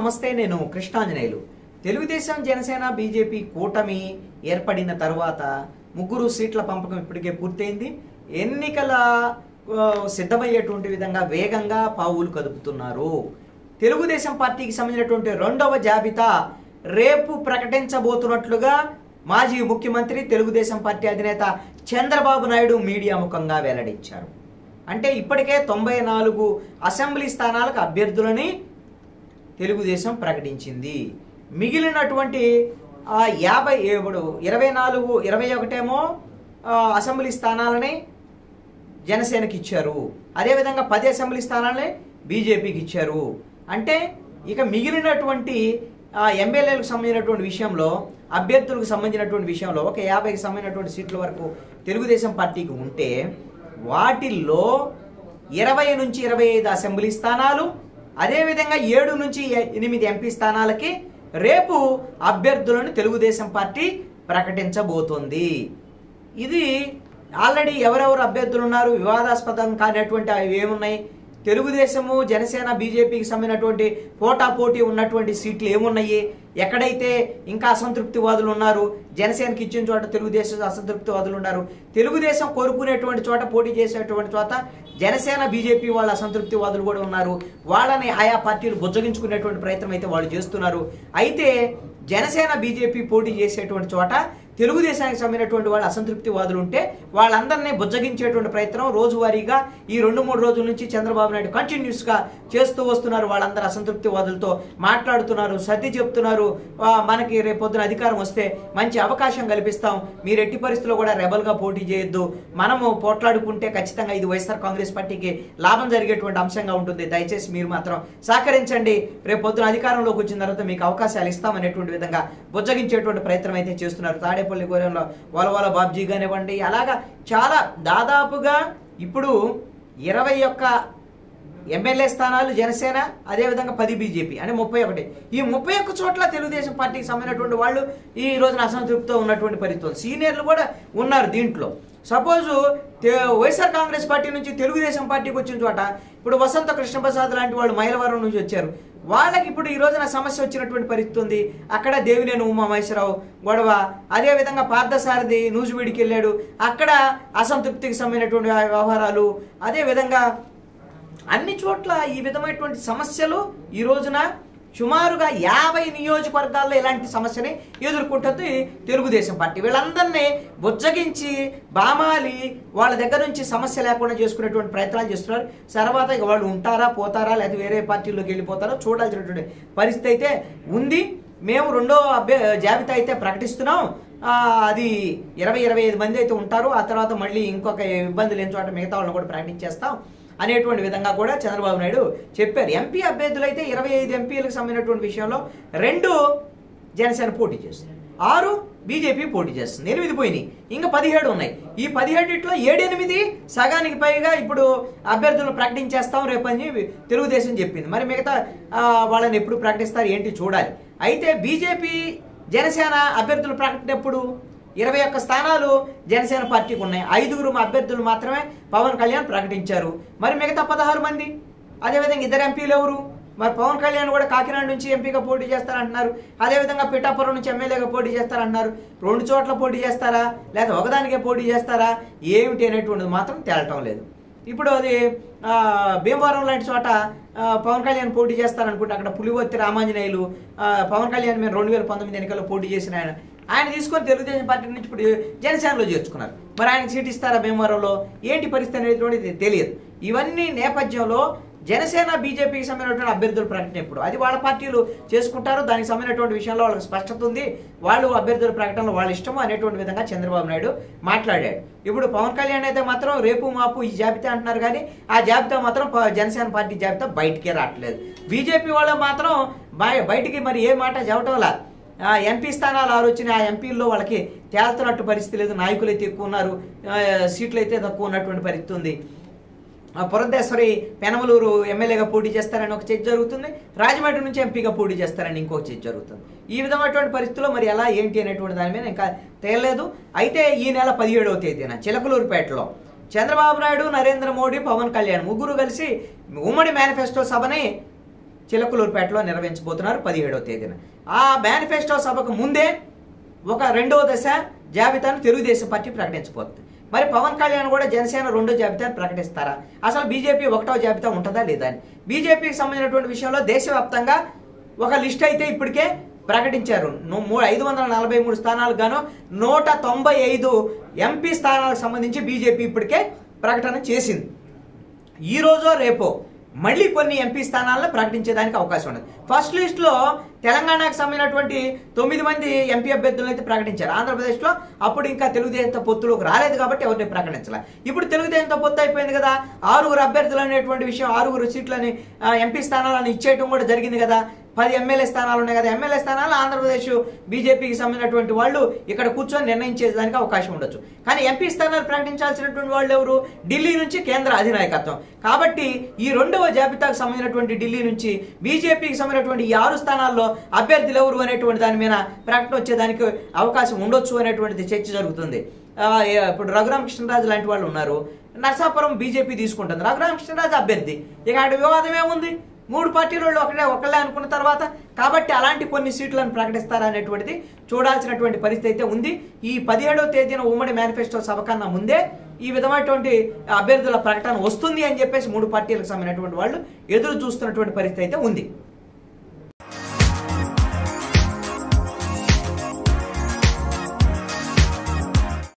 నమస్తే. నేను కృష్ణాంజనేయులు. తెలుగుదేశం జనసేన బీజేపీ కూటమి ఏర్పడిన తర్వాత 3 సీట్ల పంపకం ఇప్పటికే పూర్తయింది. ఎన్నికల సిద్ధమయ్యేటువంటి విధంగా వేగంగా పావులు కదుపుతున్నారు. తెలుగుదేశం పార్టీకి సంబంధించినటువంటి 2వ జాబితా రేపు ప్రకటించబోతున్నట్లుగా మాజీ ముఖ్యమంత్రి తెలుగుదేశం పార్టీ అధినేత చంద్రబాబు నాయుడు మీడియా ముఖంగా వెల్లడించారు. అంటే ఇప్పటికే 94 అసెంబ్లీ స్థానాలకు అభ్యర్థులని తెలుగుదేశం ప్రకటించింది. మిగిలినటువంటి 21 ఏమో అసెంబ్లీ స్థానాలని జనసేనకి ఇచ్చారు. అదేవిధంగా 10 అసెంబ్లీ స్థానాలని బీజేపీకి ఇచ్చారు. అంటే ఇక మిగిలినటువంటి ఎమ్మెల్యేలకు సంబంధించినటువంటి విషయంలో, అభ్యర్థులకు సంబంధించినటువంటి విషయంలో ఒక 50కి సంబంధించినటువంటి సీట్ల వరకు తెలుగుదేశం పార్టీకి ఉంటే వాటిల్లో 20 నుంచి 25 అసెంబ్లీ స్థానాలు, అదేవిధంగా 7 నుంచి 8 ఎంపీ స్థానాలకి రేపు అభ్యర్థులను తెలుగుదేశం పార్టీ ప్రకటించబోతోంది. ఇది ఆల్రెడీ ఎవరెవరు అభ్యర్థులు ఉన్నారు, వివాదాస్పదం కానిటువంటి అవి ఏమున్నాయి, తెలుగుదేశము జనసేన బీజేపీకి సంబంధించినటువంటి పోటాపోటీ ఉన్నటువంటి సీట్లు ఏమున్నాయి, ఎక్కడైతే ఇంకా అసంతృప్తివాదులు ఉన్నారు, జనసేనకి ఇచ్చిన చోట తెలుగుదేశం అసంతృప్తివాదులు ఉన్నారు, తెలుగుదేశం కోరుకునేటువంటి చోట పోటీ చేసేటువంటి చోట జనసేన బీజేపీ వాళ్ళ అసంతృప్తివాదులు కూడా ఉన్నారు. వాళ్ళని ఆయా పార్టీలు బుజ్జగించుకునేటువంటి ప్రయత్నం అయితే వాళ్ళు చేస్తున్నారు. అయితే జనసేన బీజేపీ పోటీ చేసేటువంటి చోట తెలుగుదేశానికి సంబంధించినటువంటి వాళ్ళు అసంతృప్తివాదులు ఉంటే వాళ్ళందరినీ బుజ్జగించేటువంటి ప్రయత్నం రోజువారీగా ఈ 2-3 రోజుల నుంచి చంద్రబాబు నాయుడు కంటిన్యూస్గా చేస్తూ వస్తున్నారు. వాళ్ళందరూ అసంతృప్తివాదులతో మాట్లాడుతున్నారు, సర్ది చెప్తున్నారు. మనకి రేపొద్దున అధికారం వస్తే మంచి అవకాశం కల్పిస్తాం, మీరు ఎట్టి పరిస్థితుల్లో కూడా రెబల్గా పోటీ చేయొద్దు, మనము పోట్లాడుకుంటే ఖచ్చితంగా ఇది వైఎస్ఆర్ కాంగ్రెస్ పార్టీకి లాభం జరిగేటువంటి అంశంగా ఉంటుంది, దయచేసి మీరు మాత్రం సహకరించండి, రేపొద్దున అధికారంలోకి వచ్చిన తర్వాత మీకు అవకాశాలు ఇస్తామనేటువంటి విధంగా బుజ్జగించేటువంటి ప్రయత్నం అయితే చేస్తున్నారు. తాడేపల్లి గూడెంలో వలవల బాబ్జీ కానివ్వండి, అలాగా చాలా దాదాపుగా ఇప్పుడు 21 ఎమ్మెల్యే స్థానాలు జనసేన, అదేవిధంగా 10 బీజేపీ, అంటే 31. ఈ 31 చోట్ల తెలుగుదేశం పార్టీకి సంబంధించినటువంటి వాళ్ళు ఈ రోజున అసంతృప్తితో ఉన్నటువంటి పరిస్థితులు, సీనియర్లు కూడా ఉన్నారు దీంట్లో. సపోజు వైఎస్ఆర్ కాంగ్రెస్ పార్టీ నుంచి తెలుగుదేశం పార్టీకి వచ్చిన చోట ఇప్పుడు వసంత కృష్ణప్రసాద్ లాంటి వాళ్ళు మైలవరం నుంచి వచ్చారు. వాళ్ళకి ఇప్పుడు ఈ రోజున సమస్య వచ్చినటువంటి పరిస్థితి ఉంది. అక్కడ దేవినేని ఉమామహేశ్వరరావు గొడవ, అదేవిధంగా పార్థసారథి నూజివీడికి వెళ్ళాడు, అక్కడ అసంతృప్తికి సంబంధించినటువంటి వ్యవహారాలు, అదేవిధంగా అన్ని చోట్ల ఈ విధమైనటువంటి సమస్యలు ఈ రోజున సుమారుగా 50 నియోజకవర్గాల్లో ఇలాంటి సమస్యని ఎదుర్కొంటుంది తెలుగుదేశం పార్టీ. వీళ్ళందరినీ బుజ్జగించి బామాలి వాళ్ళ దగ్గర నుంచి సమస్య లేకుండా చేసుకునేటువంటి ప్రయత్నాలు చేస్తున్నారు. తర్వాత ఇక వాళ్ళు ఉంటారా పోతారా లేదా వేరే పార్టీలోకి వెళ్ళిపోతారో చూడాల్సినటువంటి పరిస్థితి అయితే ఉంది. మేము 2వ జాబితా అయితే ప్రకటిస్తున్నాం. అది 20-25 మంది అయితే ఉంటారు. ఆ తర్వాత మళ్ళీ ఇంకొక ఇబ్బంది లేని చోట మిగతా వాళ్ళని కూడా ప్రకటించేస్తాం అనేటువంటి విధంగా కూడా చంద్రబాబు నాయుడు చెప్పారు. ఎంపీ అభ్యర్థులు అయితే 25 ఎంపీలకు సంబంధించినటువంటి విషయంలో 2 జనసేన పోటీ చేస్తుంది, 6 బీజేపీ పోటీ చేస్తుంది, 8 పోయినాయి, ఇంకా 17 ఉన్నాయి. ఈ 17లో 7-8 సగానికి పైగా ఇప్పుడు అభ్యర్థులను ప్రకటించేస్తాం రేపని తెలుగుదేశం చెప్పింది. మరి మిగతా వాళ్ళని ఎప్పుడు ప్రకటిస్తారు ఏంటి చూడాలి. అయితే బీజేపీ జనసేన అభ్యర్థులు ప్రకటన ఎప్పుడు 21 స్థానాలు జనసేన పార్టీకి ఉన్నాయి, 5 అభ్యర్థులు మాత్రమే పవన్ కళ్యాణ్ ప్రకటించారు. మరి మిగతా 16 మంది, అదేవిధంగా 2 ఎంపీలు ఎవరు? మరి పవన్ కళ్యాణ్ కూడా కాకినాడ నుంచి ఎంపీగా పోటీ చేస్తారంటున్నారు, అదేవిధంగా పిఠాపురం నుంచి ఎమ్మెల్యేగా పోటీ చేస్తారంటున్నారు. 2 చోట్ల పోటీ చేస్తారా లేదా ఒకదానికే పోటీ చేస్తారా ఏమిటి అనేటువంటిది మాత్రం తేలటం లేదు. ఇప్పుడు అది భీమవరం లాంటి చోట పవన్ కళ్యాణ్ పోటీ చేస్తారనుకుంటే అక్కడ పులివర్తి రామాంజనేయులు పవన్ కళ్యాణ్ మేము 2019 ఎన్నికల్లో పోటీ చేసిన ఆయన తీసుకొని తెలుగుదేశం పార్టీ నుంచి ఇప్పుడు జనసేనలో చేర్చుకున్నారు. మరి ఆయనకు సీట్ ఇస్తారా భీమవరంలో, ఏంటి పరిస్థితి అనేటువంటిది తెలియదు. ఇవన్నీ నేపథ్యంలో జనసేన బీజేపీకి సంబంధించినటువంటి అభ్యర్థుల ప్రకటన ఎప్పుడు అది వాళ్ళ పార్టీలు చేసుకుంటారు. దానికి సంబంధించినటువంటి విషయంలో వాళ్ళకి స్పష్టత ఉంది. వాళ్ళు అభ్యర్థుల ప్రకటనలో వాళ్ళ ఇష్టము అనేటువంటి విధంగా చంద్రబాబు నాయుడు మాట్లాడాడు. ఇప్పుడు పవన్ కళ్యాణ్ అయితే మాత్రం రేపు మాపు ఈ జాబితా అంటున్నారు, కానీ ఆ జాబితా మాత్రం జనసేన పార్టీ జాబితా బయటికే రావట్లేదు. బీజేపీ వాళ్ళు మాత్రం బయటికి మరి ఏ మాట చెప్పటంలా ఎంపీ స్థానాలు 6 వచ్చినాయి, ఆ ఎంపీల్లో వాళ్ళకి తేల్తున్నట్టు పరిస్థితి లేదు. నాయకులు అయితే ఎక్కువ ఉన్నారు, సీట్లు అయితే తక్కువ ఉన్నటువంటి పరిస్థితి ఉంది. పురంధేశ్వరి పెనమలూరు ఎమ్మెల్యేగా పోటీ చేస్తారని ఒక చర్చ జరుగుతుంది, రాజమండ్రి నుంచి ఎంపీగా పోటీ చేస్తారని ఇంకొక చర్చ జరుగుతుంది. ఈ విధమైనటువంటి పరిస్థితుల్లో మరి ఎలా ఏంటి అనేటువంటి దాని మీద ఇంకా తేలలేదు. అయితే ఈ నెల 17వ తేదీన చిలకలూరుపేటలో చంద్రబాబు నాయుడు, నరేంద్ర మోడీ, పవన్ కళ్యాణ్ ముగ్గురు కలిసి ఉమ్మడి మేనిఫెస్టో సభని చిలకలూరుపేటలో నిర్వహించబోతున్నారు 17వ తేదీన. ఆ మేనిఫెస్టో సభకు ముందే ఒక రెండవ దశ జాబితాను తెలుగుదేశం పార్టీ ప్రకటించబోతుంది. మరి పవన్ కళ్యాణ్ కూడా జనసేన రెండో జాబితాను ప్రకటిస్తారా? అసలు బీజేపీ ఒకటో జాబితా ఉంటుందా లేదా అని బీజేపీకి సంబంధించినటువంటి విషయంలో దేశవ్యాప్తంగా ఒక లిస్ట్ అయితే ఇప్పటికే ప్రకటించారు. 543 స్థానాలకు గాను 195 ఎంపీ స్థానాలకు సంబంధించి బీజేపీ ఇప్పటికే ప్రకటన చేసింది. ఈ రోజో రేపో మళ్ళీ కొన్ని ఎంపీ స్థానాలను ప్రకటించేదానికి అవకాశం ఉండదు. ఫస్ట్ లిస్టులో తెలంగాణకు సంబంధించినటువంటి 9 మంది ఎంపీ అభ్యర్థులను అయితే ప్రకటించారు. ఆంధ్రప్రదేశ్లో అప్పుడు ఇంకా తెలుగుదేశం పొత్తులోకి రాలేదు కాబట్టి ఎవరిని ప్రకటించాలి. ఇప్పుడు తెలుగుదేశంతో పొత్తు అయిపోయింది కదా, 6 అభ్యర్థులు అనేటువంటి విషయం, 6 సీట్లని ఎంపీ స్థానాలను ఇచ్చేయటం కూడా జరిగింది కదా. 10 ఎమ్మెల్యే స్థానాలు ఉన్నాయి కదా. ఎమ్మెల్యే స్థానాలు ఆంధ్రప్రదేశ్ బీజేపీకి సంబంధించినటువంటి వాళ్ళు ఇక్కడ కూర్చొని నిర్ణయించేదానికి అవకాశం ఉండొచ్చు. కానీ ఎంపీ స్థానాలు ప్రకటించాల్సినటువంటి వాళ్ళు ఎవరు? ఢిల్లీ నుంచి కేంద్ర అధినాయకత్వం. కాబట్టి ఈ రెండవ జాబితాకు సంబంధించినటువంటి ఢిల్లీ నుంచి బీజేపీకి సంబంధించినటువంటి ఈ 6 స్థానాల్లో అభ్యర్థులు ఎవరు అనేటువంటి దాని మీద ప్రకటన వచ్చేదానికి అవకాశం ఉండొచ్చు అనేటువంటిది చర్చ జరుగుతుంది. ఇప్పుడు రఘురామకృష్ణరాజు లాంటి వాళ్ళు ఉన్నారు. నర్సాపురం బీజేపీ తీసుకుంటుంది. రఘురామకృష్ణరాజు అభ్యర్థి. ఇక అక్కడ వివాదం ఏముంది? 3 పార్టీల వాళ్ళు ఒకళ్ళే అనుకున్న తర్వాత. కాబట్టి అలాంటి కొన్ని సీట్లను ప్రకటిస్తారా అనేటువంటిది చూడాల్సినటువంటి పరిస్థితి అయితే ఉంది. ఈ 17వ తేదీన ఉమ్మడి మేనిఫెస్టో సభ కన్నా ముందే ఈ విధమైనటువంటి అభ్యర్థుల ప్రకటన వస్తుంది అని చెప్పేసి 3 పార్టీలకు సంబంధించినటువంటి వాళ్ళు ఎదురు చూస్తున్నటువంటి పరిస్థితి అయితే ఉంది.